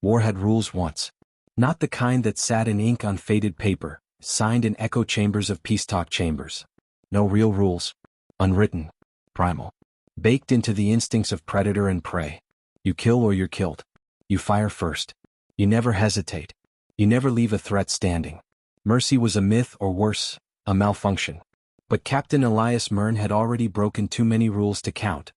War had rules once. Not the kind that sat in ink on faded paper, signed in echo chambers of peace talk chambers. No real rules. Unwritten. Primal. Baked into the instincts of predator and prey. You kill or you're killed. You fire first. You never hesitate. You never leave a threat standing. Mercy was a myth, or worse, a malfunction. But Captain Elias Mern had already broken too many rules to count.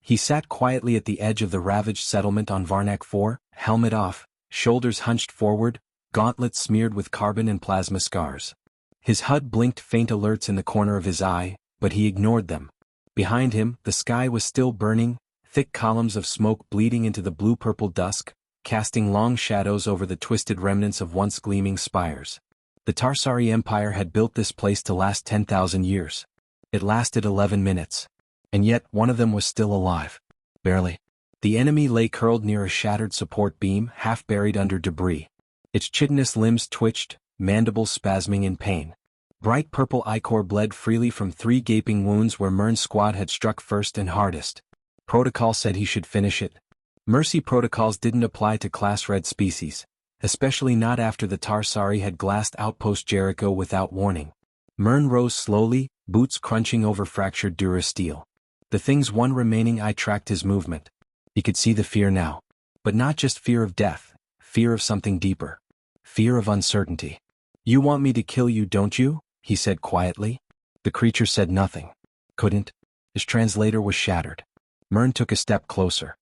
He sat quietly at the edge of the ravaged settlement on Varnak 4, helmet off, shoulders hunched forward, gauntlets smeared with carbon and plasma scars. His HUD blinked faint alerts in the corner of his eye, but he ignored them. Behind him, the sky was still burning, thick columns of smoke bleeding into the blue-purple dusk, casting long shadows over the twisted remnants of once gleaming spires. The Tarsari Empire had built this place to last 10,000 years. It lasted 11 minutes. And yet one of them was still alive. Barely. The enemy lay curled near a shattered support beam, half buried under debris. Its chitinous limbs twitched, mandibles spasming in pain. Bright purple ichor bled freely from 3 gaping wounds where Mern's squad had struck first and hardest. Protocol said he should finish it. Mercy protocols didn't apply to class-red species, especially not after the Tarsari had glassed Outpost Jericho without warning. Mern rose slowly, boots crunching over fractured durasteel. The thing's one remaining eye tracked his movement. He could see the fear now. But not just fear of death, fear of something deeper. Fear of uncertainty. You want me to kill you, don't you? He said quietly. The creature said nothing. Couldn't. His translator was shattered. Mern took a step closer.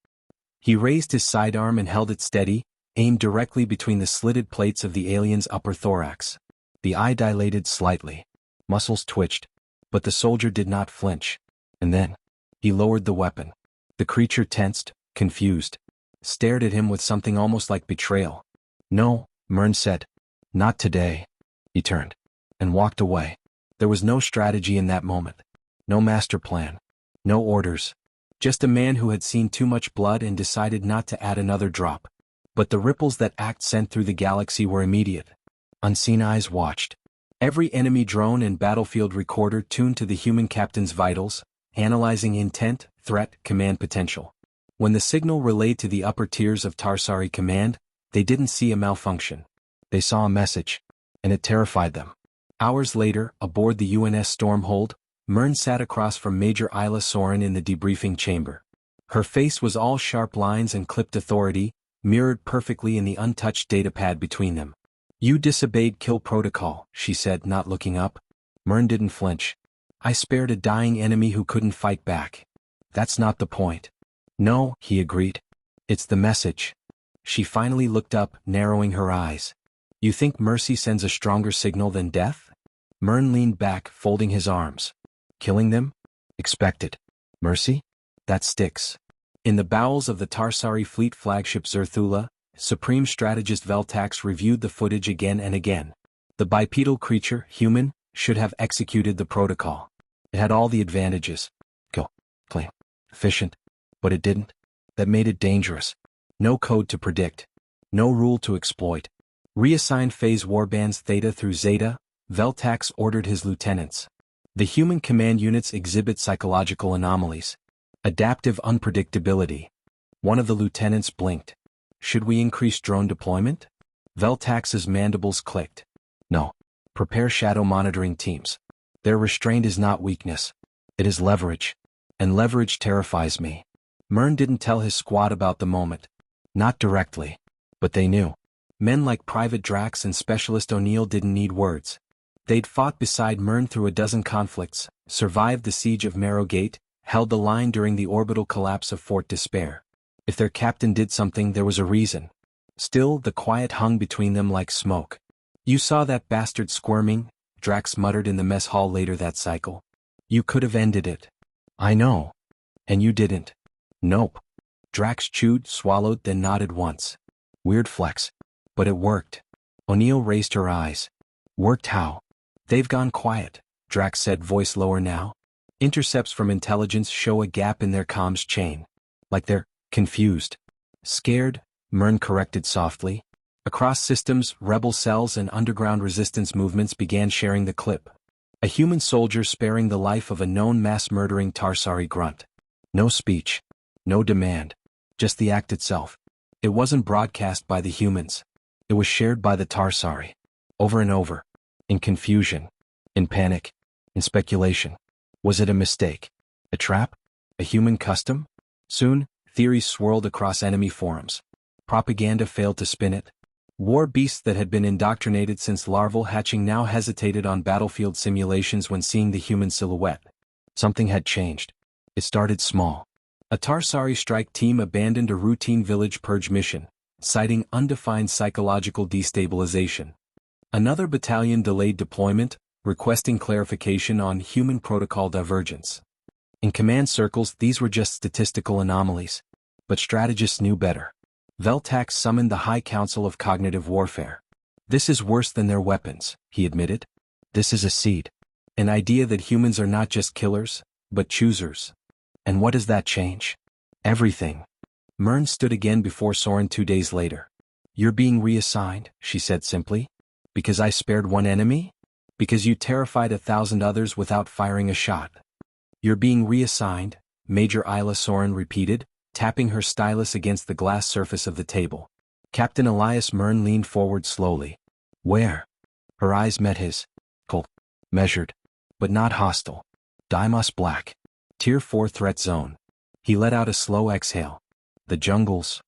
He raised his sidearm and held it steady, aimed directly between the slitted plates of the alien's upper thorax. The eye dilated slightly. Muscles twitched. But the soldier did not flinch. And then, he lowered the weapon. The creature tensed, confused, stared at him with something almost like betrayal. No, Mern said. Not today. He turned and walked away. There was no strategy in that moment. No master plan. No orders. Just a man who had seen too much blood and decided not to add another drop. But the ripples that act sent through the galaxy were immediate. Unseen eyes watched. Every enemy drone and battlefield recorder tuned to the human captain's vitals, analyzing intent, threat, command potential. When the signal relayed to the upper tiers of Tarsari command, they didn't see a malfunction. They saw a message, and it terrified them. Hours later, aboard the UNS Stormhold, Mern sat across from Major Isla Soren in the debriefing chamber. Her face was all sharp lines and clipped authority, mirrored perfectly in the untouched datapad between them. You disobeyed kill protocol, she said, not looking up. Mern didn't flinch. I spared a dying enemy who couldn't fight back. That's not the point. No, he agreed. It's the message. She finally looked up, narrowing her eyes. You think mercy sends a stronger signal than death? Mern leaned back, folding his arms. Killing them? Expected. Mercy? That sticks. In the bowels of the Tarsari fleet flagship Zerthula, Supreme Strategist Veltax reviewed the footage again and again. The bipedal creature, human, should have executed the protocol. It had all the advantages. Go. Clean. Efficient. But it didn't. That made it dangerous. No code to predict. No rule to exploit. Reassign phase warbands Theta through Zeta, Veltax ordered his lieutenants. The human command units exhibit psychological anomalies. Adaptive unpredictability. One of the lieutenants blinked. Should we increase drone deployment? Veltax's mandibles clicked. No. Prepare shadow monitoring teams. Their restraint is not weakness. It is leverage. And leverage terrifies me. Mern didn't tell his squad about the moment. Not directly. But they knew. Men like Private Drax and Specialist O'Neill didn't need words. They'd fought beside Mern through a dozen conflicts, survived the siege of Marrowgate, held the line during the orbital collapse of Fort Despair. If their captain did something, there was a reason. Still, the quiet hung between them like smoke. You saw that bastard squirming, Drax muttered in the mess hall later that cycle. You could have ended it. I know. And you didn't. Nope. Drax chewed, swallowed, then nodded once. Weird flex. But it worked. O'Neill raised her eyes. Worked how? They've gone quiet, Drax said, voice lower now. Intercepts from intelligence show a gap in their comms chain. Like they're confused. Scared, Mern corrected softly. Across systems, rebel cells and underground resistance movements began sharing the clip. A human soldier sparing the life of a known mass-murdering Tarsari grunt. No speech. No demand. Just the act itself. It wasn't broadcast by the humans. It was shared by the Tarsari. Over and over. In confusion. In panic. In speculation. Was it a mistake? A trap? A human custom? Soon, theories swirled across enemy forums. Propaganda failed to spin it. War beasts that had been indoctrinated since larval hatching now hesitated on battlefield simulations when seeing the human silhouette. Something had changed. It started small. A Tarsari strike team abandoned a routine village purge mission, citing undefined psychological destabilization. Another battalion delayed deployment, requesting clarification on human protocol divergence. In command circles, these were just statistical anomalies. But strategists knew better. Veltax summoned the High Council of Cognitive Warfare. This is worse than their weapons, he admitted. This is a seed. An idea that humans are not just killers, but choosers. And what does that change? Everything. Myrn stood again before Soren 2 days later. You're being reassigned, she said simply. Because I spared one enemy? Because you terrified 1,000 others without firing a shot. You're being reassigned, Major Isla Soren repeated, tapping her stylus against the glass surface of the table. Captain Elias Myrn leaned forward slowly. Where? Her eyes met his. Cold. Measured. But not hostile. Dimos Black. Tier 4 threat zone. He let out a slow exhale. The jungles.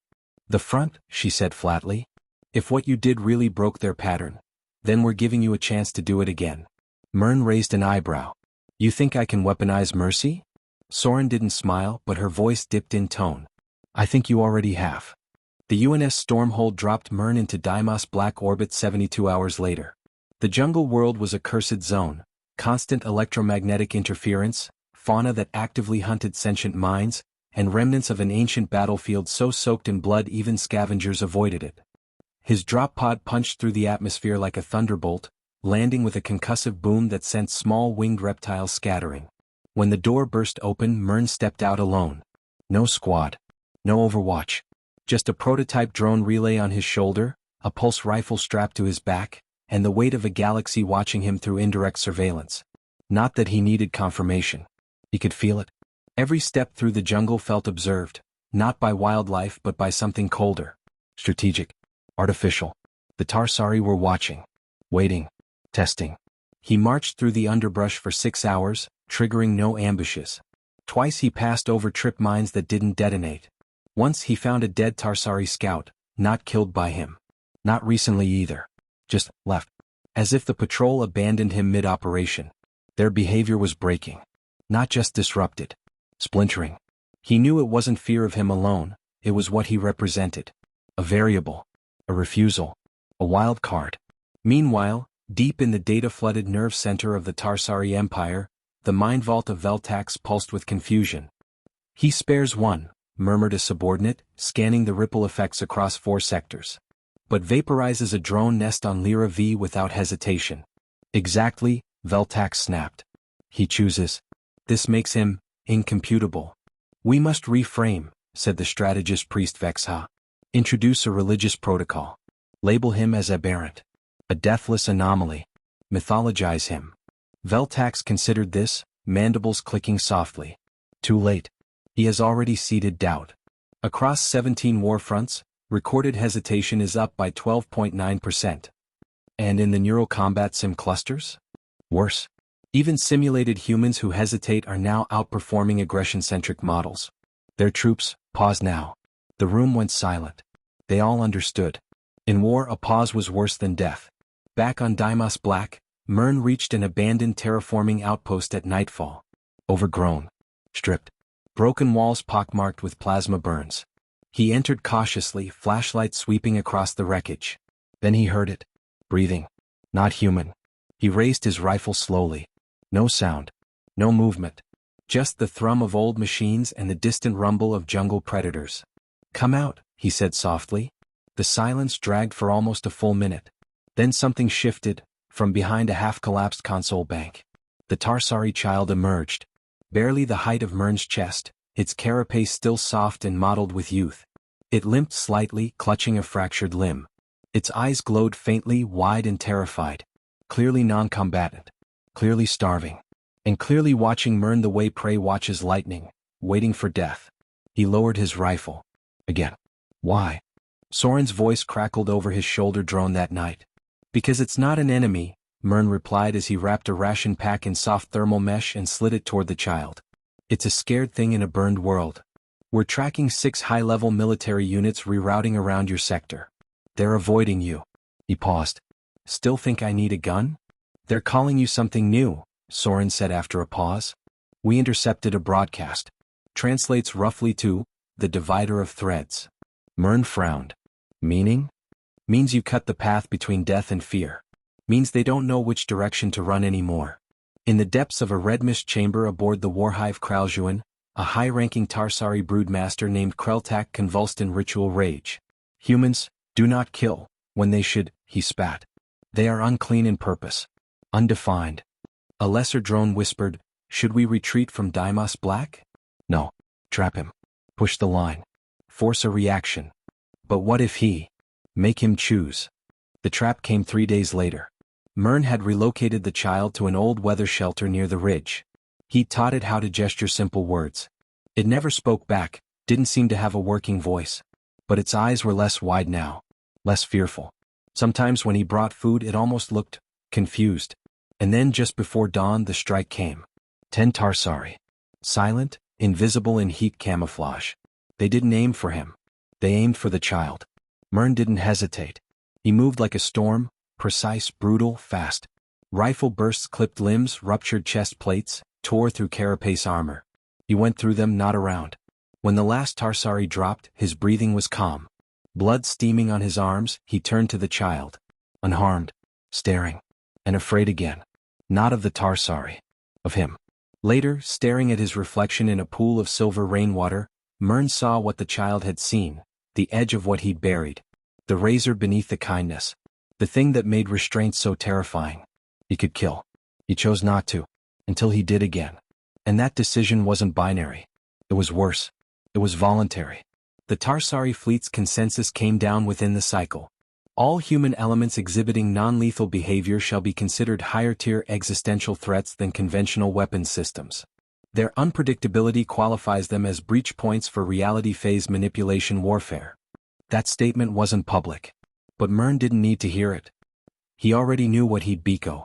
The front, she said flatly. If what you did really broke their pattern, then we're giving you a chance to do it again. Myrn raised an eyebrow. You think I can weaponize mercy? Soren didn't smile, but her voice dipped in tone. I think you already have. The UNS Stormhold dropped Myrn into Dimos Black orbit 72 hours later. The jungle world was a cursed zone, constant electromagnetic interference, fauna that actively hunted sentient minds, and remnants of an ancient battlefield so soaked in blood even scavengers avoided it. His drop pod punched through the atmosphere like a thunderbolt, landing with a concussive boom that sent small winged reptiles scattering. When the door burst open, Myrn stepped out alone. No squad. No Overwatch. Just a prototype drone relay on his shoulder, a pulse rifle strapped to his back, and the weight of a galaxy watching him through indirect surveillance. Not that he needed confirmation. He could feel it. Every step through the jungle felt observed, not by wildlife but by something colder. Strategic. Artificial. The Tarsari were watching. Waiting. Testing. He marched through the underbrush for 6 hours, triggering no ambushes. Twice he passed over trip mines that didn't detonate. Once he found a dead Tarsari scout, not killed by him. Not recently either. Just left. As if the patrol abandoned him mid-operation. Their behavior was breaking. Not just disrupted. Splintering. He knew it wasn't fear of him alone, it was what he represented. A variable. A refusal. A wild card. Meanwhile, deep in the data-flooded nerve center of the Tarsari Empire, the mind vault of Veltax pulsed with confusion. He spares one, murmured a subordinate, scanning the ripple effects across 4 sectors. But vaporizes a drone nest on Lyra V without hesitation. Exactly, Veltax snapped. He chooses. This makes him incomputable. We must reframe, said the strategist priest Vexha. Introduce a religious protocol. Label him as aberrant. A deathless anomaly. Mythologize him. Veltax considered this, mandibles clicking softly. Too late. He has already seeded doubt. Across 17 war fronts, recorded hesitation is up by 12.9%. And in the neural combat sim clusters? Worse. Even simulated humans who hesitate are now outperforming aggression-centric models. Their troops, pause now. The room went silent. They all understood. In war, a pause was worse than death. Back on Dimos Black, Myrn reached an abandoned terraforming outpost at nightfall. Overgrown. Stripped. Broken walls pockmarked with plasma burns. He entered cautiously, flashlight sweeping across the wreckage. Then he heard it. Breathing. Not human. He raised his rifle slowly. No sound. No movement. Just the thrum of old machines and the distant rumble of jungle predators. Come out, he said softly. The silence dragged for almost a full minute. Then something shifted, from behind a half-collapsed console bank. The Tarsari child emerged. Barely the height of Myrn's chest, its carapace still soft and mottled with youth. It limped slightly, clutching a fractured limb. Its eyes glowed faintly, wide and terrified. Clearly non-combatant. Clearly starving. And clearly watching Myrn the way prey watches lightning, waiting for death. He lowered his rifle. Again. Why? Soren's voice crackled over his shoulder drone that night. Because it's not an enemy, Mern replied as he wrapped a ration pack in soft thermal mesh and slid it toward the child. It's a scared thing in a burned world. We're tracking 6 high-level military units rerouting around your sector. They're avoiding you. He paused. Still think I need a gun? They're calling you something new, Soren said after a pause. We intercepted a broadcast. Translates roughly to, the divider of threads. Mern frowned. Meaning? Means you cut the path between death and fear. Means they don't know which direction to run anymore. In the depths of a red mist chamber aboard the warhive Kraljuan, a high-ranking Tarsari broodmaster named Kreltak convulsed in ritual rage. Humans, do not kill, when they should, he spat. They are unclean in purpose. Undefined. A lesser drone whispered, should we retreat from Dimos Black? No. Trap him. Push the line. Force a reaction. But what if he? Make him choose. The trap came 3 days later. Mern had relocated the child to an old weather shelter near the ridge. He taught it how to gesture simple words. It never spoke back, didn't seem to have a working voice. But its eyes were less wide now. Less fearful. Sometimes when he brought food it almost looked confused. And then just before dawn the strike came. 10 Tarsari. Silent, invisible in heat camouflage. They didn't aim for him. They aimed for the child. Mern didn't hesitate. He moved like a storm, precise, brutal, fast. Rifle bursts clipped limbs, ruptured chest plates, tore through carapace armor. He went through them, not around. When the last Tarsari dropped, his breathing was calm. Blood steaming on his arms, he turned to the child. Unharmed. Staring. And afraid again. Not of the Tarsari. Of him. Later, staring at his reflection in a pool of silver rainwater, Mern saw what the child had seen, the edge of what he'd buried. The razor beneath the kindness. The thing that made restraint so terrifying. He could kill. He chose not to. Until he did again. And that decision wasn't binary. It was worse. It was voluntary. The Tarsari fleet's consensus came down within the cycle. All human elements exhibiting non-lethal behavior shall be considered higher-tier existential threats than conventional weapons systems. Their unpredictability qualifies them as breach points for reality phase manipulation warfare. That statement wasn't public. But Mern didn't need to hear it. He already knew what he'd Biko.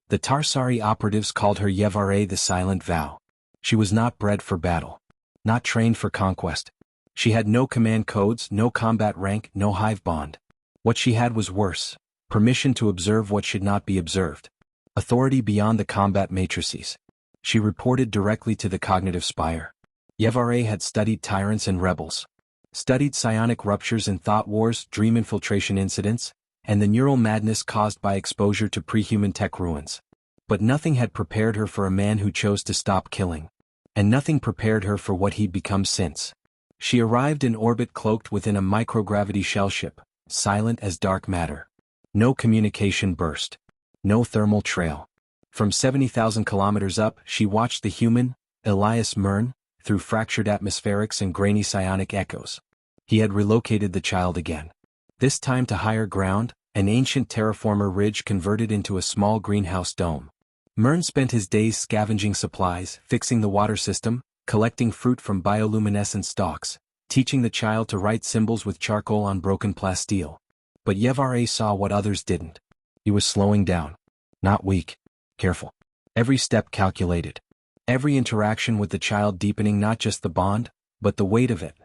The Tarsari operatives called her Yevare the Silent Vow. She was not bred for battle. Not trained for conquest. She had no command codes, no combat rank, no hive bond. What she had was worse. Permission to observe what should not be observed. Authority beyond the combat matrices. She reported directly to the cognitive spire. Yevare had studied tyrants and rebels. Studied psionic ruptures and thought wars, dream infiltration incidents, and the neural madness caused by exposure to pre-human tech ruins. But nothing had prepared her for a man who chose to stop killing. And nothing prepared her for what he'd become since. She arrived in orbit cloaked within a microgravity shell ship, silent as dark matter. No communication burst. No thermal trail. From 70,000 kilometers up, she watched the human, Elias Mern, through fractured atmospherics and grainy psionic echoes. He had relocated the child again. This time to higher ground, an ancient terraformer ridge converted into a small greenhouse dome. Mern spent his days scavenging supplies, fixing the water system, collecting fruit from bioluminescent stalks, teaching the child to write symbols with charcoal on broken plasteel. But Yevare saw what others didn't. He was slowing down. Not weak. Careful. Every step calculated. Every interaction with the child deepening not just the bond, but the weight of it.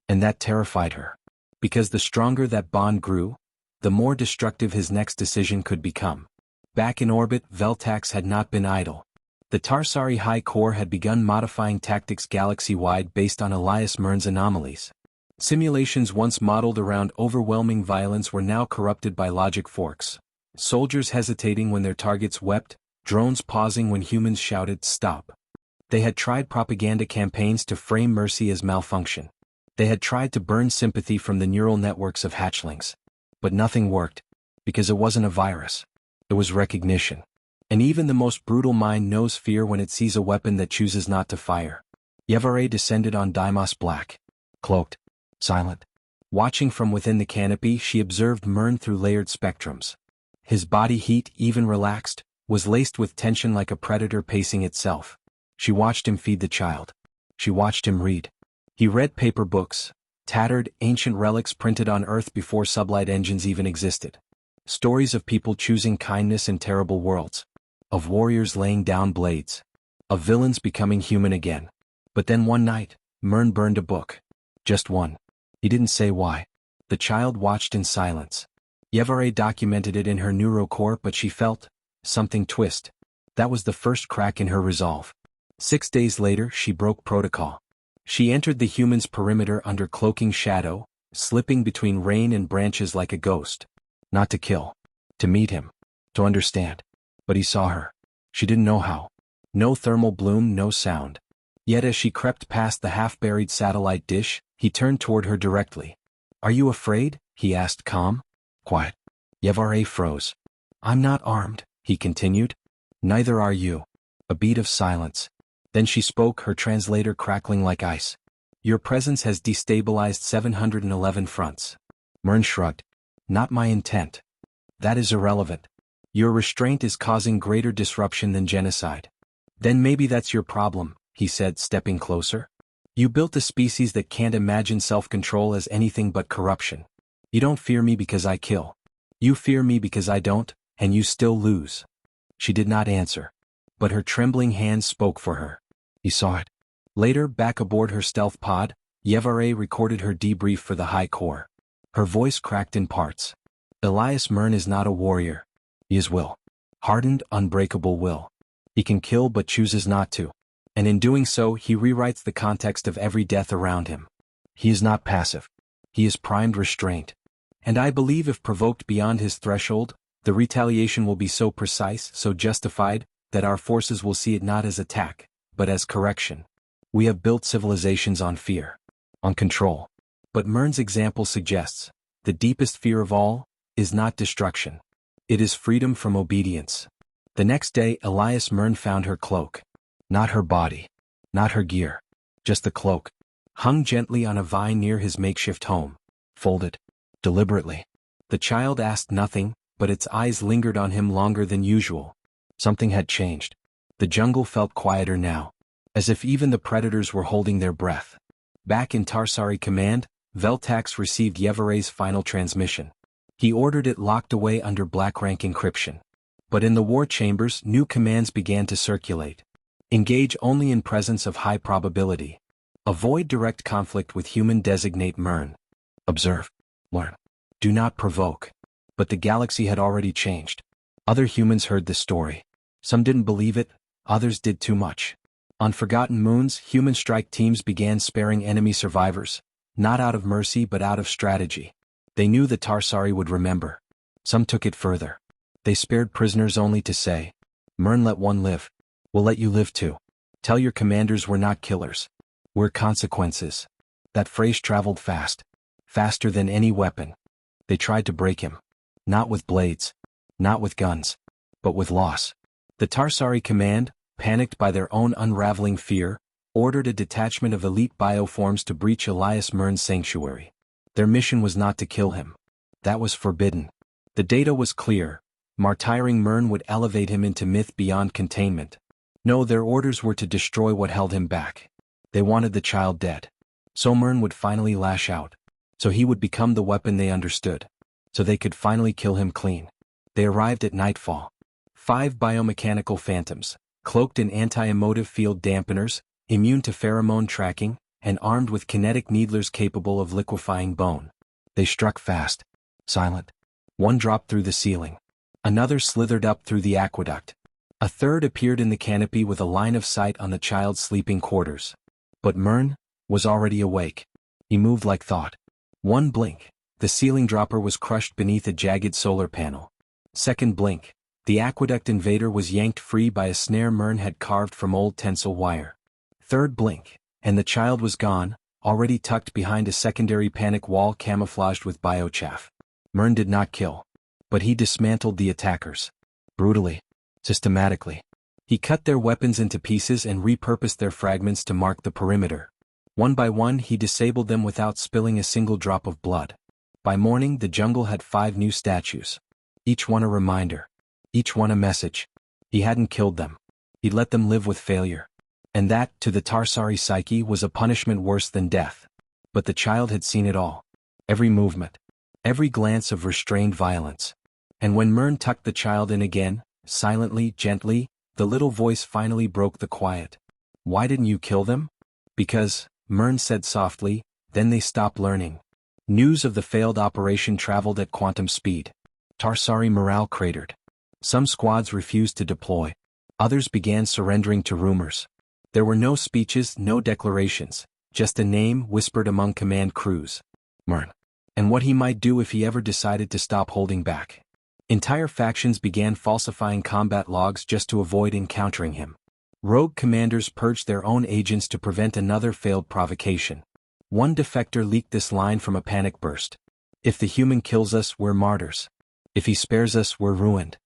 And that terrified her. Because the stronger that bond grew, the more destructive his next decision could become. Back in orbit, Veltax had not been idle. The Tarsari High Corps had begun modifying tactics galaxy-wide based on Elias Mern's anomalies. Simulations once modeled around overwhelming violence were now corrupted by logic forks. Soldiers hesitating when their targets wept, drones pausing when humans shouted, "Stop." They had tried propaganda campaigns to frame mercy as malfunction. They had tried to burn sympathy from the neural networks of hatchlings. But nothing worked. Because it wasn't a virus. It was recognition. And even the most brutal mind knows fear when it sees a weapon that chooses not to fire. Yevare descended on Dimos Black. Cloaked. Silent. Watching from within the canopy, she observed Mern through layered spectrums. His body heat, even relaxed, was laced with tension like a predator pacing itself. She watched him feed the child. She watched him read. He read paper books, Tattered, ancient relics printed on Earth before sublight engines even existed. Stories of people choosing kindness in terrible worlds. Of warriors laying down blades. Of villains becoming human again. But then one night, Mern burned a book. Just one. He didn't say why. The child watched in silence. Yevare documented it in her neurocore, but she felt something twist. That was the first crack in her resolve. 6 days later, she broke protocol. She entered the human's perimeter under cloaking shadow, slipping between rain and branches like a ghost. Not to kill. To meet him. To understand. But he saw her. She didn't know how. No thermal bloom, no sound. Yet as she crept past the half-buried satellite dish, he turned toward her directly. "Are you afraid?" he asked, calm. "Quiet." Yevare froze. "I'm not armed," he continued. "Neither are you." A beat of silence. Then she spoke, her translator crackling like ice. "Your presence has destabilized 711 fronts." Mern shrugged. "Not my intent. That is irrelevant. Your restraint is causing greater disruption than genocide." "Then maybe that's your problem," he said, stepping closer. "You built a species that can't imagine self-control as anything but corruption. You don't fear me because I kill. You fear me because I don't, and you still lose." She did not answer. But her trembling hands spoke for her. He saw it. Later, back aboard her stealth pod, Yevare recorded her debrief for the High Corps. Her voice cracked in parts. "Elias Mern is not a warrior. He is will. Hardened, unbreakable will. He can kill but chooses not to. And in doing so, he rewrites the context of every death around him. He is not passive. He is primed restraint. And I believe if provoked beyond his threshold, the retaliation will be so precise, so justified, that our forces will see it not as attack, but as correction. We have built civilizations on fear. On control. But Mern's example suggests, the deepest fear of all, is not destruction. It is freedom from obedience." The next day, Elias Mern found her cloak. Not her body. Not her gear. Just the cloak. Hung gently on a vine near his makeshift home. Folded. Deliberately. The child asked nothing, but its eyes lingered on him longer than usual. Something had changed. The jungle felt quieter now. As if even the predators were holding their breath. Back in Tarsari Command, Veltax received Yevare's final transmission. He ordered it locked away under black rank encryption. But in the war chambers, new commands began to circulate. Engage only in presence of high probability. Avoid direct conflict with human. Designate Mern. Observe. Learn. Do not provoke. But the galaxy had already changed. Other humans heard the story. Some didn't believe it, others did too much. On forgotten moons, human strike teams began sparing enemy survivors, not out of mercy but out of strategy. They knew the Tarsari would remember. Some took it further. They spared prisoners only to say, "Mern let one live. We'll let you live too. Tell your commanders we're not killers. We're consequences." That phrase traveled fast. Faster than any weapon. They tried to break him. Not with blades. Not with guns. But with loss. The Tarsari Command, panicked by their own unraveling fear, ordered a detachment of elite bioforms to breach Elias Mern's sanctuary. Their mission was not to kill him. That was forbidden. The data was clear. Martyring Mern would elevate him into myth beyond containment. No, their orders were to destroy what held him back. They wanted the child dead. So Mern would finally lash out. So he would become the weapon they understood. So they could finally kill him clean. They arrived at nightfall. 5 biomechanical phantoms, cloaked in anti-emotive field dampeners, immune to pheromone tracking, and armed with kinetic needlers capable of liquefying bone. They struck fast. Silent. One dropped through the ceiling. Another slithered up through the aqueduct. A third appeared in the canopy with a line of sight on the child's sleeping quarters. But Mern was already awake. He moved like thought. One blink, the ceiling dropper was crushed beneath a jagged solar panel. Second blink, the aqueduct invader was yanked free by a snare Mern had carved from old tensile wire. Third blink, and the child was gone, already tucked behind a secondary panic wall camouflaged with biochaff. Mern did not kill. But he dismantled the attackers. Brutally. Systematically. He cut their weapons into pieces and repurposed their fragments to mark the perimeter. One by one he disabled them without spilling a single drop of blood. By morning the jungle had 5 new statues. Each one a reminder. Each one a message. He hadn't killed them. He'd let them live with failure. And that, to the Tarsari psyche, was a punishment worse than death. But the child had seen it all. Every movement. Every glance of restrained violence. And when Mern tucked the child in again, silently, gently, the little voice finally broke the quiet. "Why didn't you kill them?" "Because," Mern said softly, "then they stopped learning." News of the failed operation traveled at quantum speed. Tarsari morale cratered. Some squads refused to deploy. Others began surrendering to rumors. There were no speeches, no declarations, just a name whispered among command crews. Mern. And what he might do if he ever decided to stop holding back. Entire factions began falsifying combat logs just to avoid encountering him. Rogue commanders purged their own agents to prevent another failed provocation. One defector leaked this line from a panic burst. "If the human kills us, we're martyrs. If he spares us, we're ruined."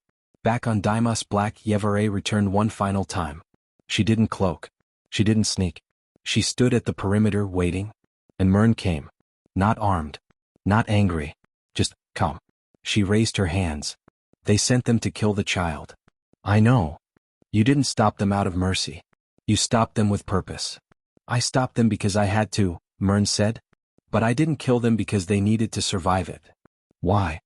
Back on Deimos Black, Yevare returned one final time. She didn't cloak. She didn't sneak. She stood at the perimeter waiting. And Mern came. Not armed. Not angry. Just calm. She raised her hands. "They sent them to kill the child. I know. You didn't stop them out of mercy. You stopped them with purpose." "I stopped them because I had to," Mern said. "But I didn't kill them because they needed to survive it." "Why?"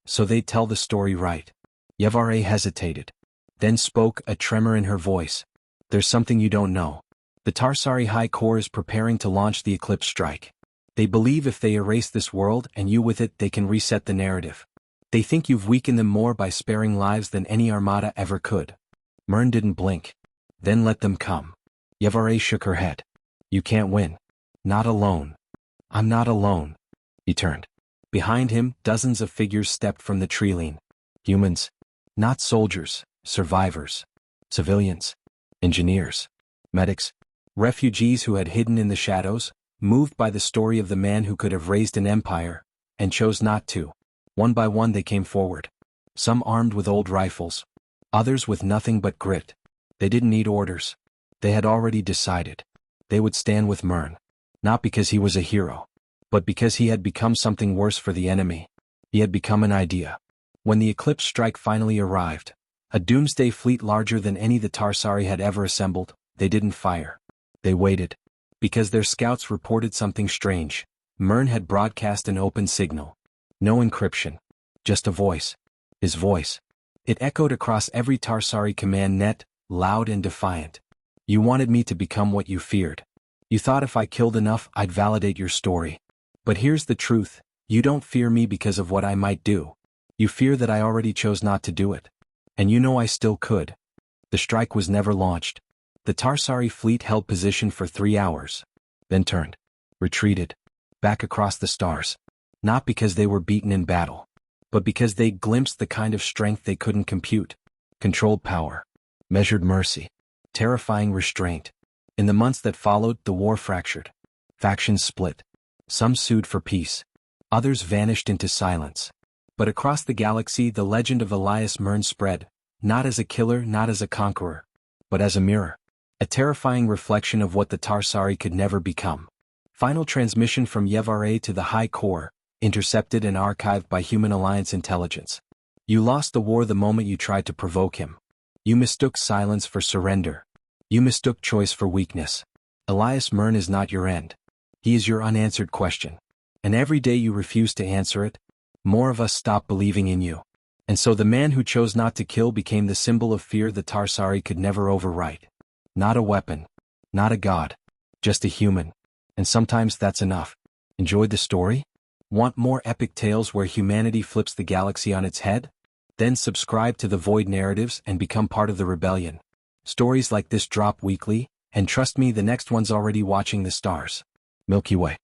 "So they'd tell the story right." Yevare hesitated. Then spoke, a tremor in her voice. "There's something you don't know. The Tarsari High Corps is preparing to launch the Eclipse Strike. They believe if they erase this world and you with it, they can reset the narrative. They think you've weakened them more by sparing lives than any armada ever could." Mern didn't blink. "Then let them come." Yevare shook her head. "You can't win. Not alone." "I'm not alone." He turned. Behind him, dozens of figures stepped from the treeline. Humans. Not soldiers, survivors. Civilians. Engineers. Medics. Refugees who had hidden in the shadows, moved by the story of the man who could have raised an empire, and chose not to. One by one they came forward. Some armed with old rifles. Others with nothing but grit. They didn't need orders. They had already decided. They would stand with Mern. Not because he was a hero. But because he had become something worse for the enemy. He had become an idea. When the Eclipse Strike finally arrived, a doomsday fleet larger than any the Tarsari had ever assembled, they didn't fire. They waited. Because their scouts reported something strange. Mern had broadcast an open signal. No encryption. Just a voice. His voice. It echoed across every Tarsari command net, loud and defiant. "You wanted me to become what you feared. You thought if I killed enough, I'd validate your story. But here's the truth, you don't fear me because of what I might do. You fear that I already chose not to do it. And you know I still could." The strike was never launched. The Tarsari fleet held position for 3 hours. Then turned. Retreated. Back across the stars. Not because they were beaten in battle. But because they glimpsed the kind of strength they couldn't compute. Controlled power. Measured mercy. Terrifying restraint. In the months that followed, the war fractured. Factions split. Some sued for peace. Others vanished into silence. But across the galaxy the legend of Elias Mern spread, not as a killer, not as a conqueror, but as a mirror. A terrifying reflection of what the Tarsari could never become. Final transmission from Yevare to the High Corps, intercepted and archived by Human Alliance intelligence. "You lost the war the moment you tried to provoke him. You mistook silence for surrender. You mistook choice for weakness. Elias Mern is not your end. He is your unanswered question. And every day you refuse to answer it, more of us stop believing in you." And so the man who chose not to kill became the symbol of fear the Tarsari could never overwrite. Not a weapon. Not a god. Just a human. And sometimes that's enough. Enjoyed the story? Want more epic tales where humanity flips the galaxy on its head? Then subscribe to the Void Narratives and become part of the rebellion. Stories like this drop weekly, and trust me, the next one's already watching the stars. Milky Way.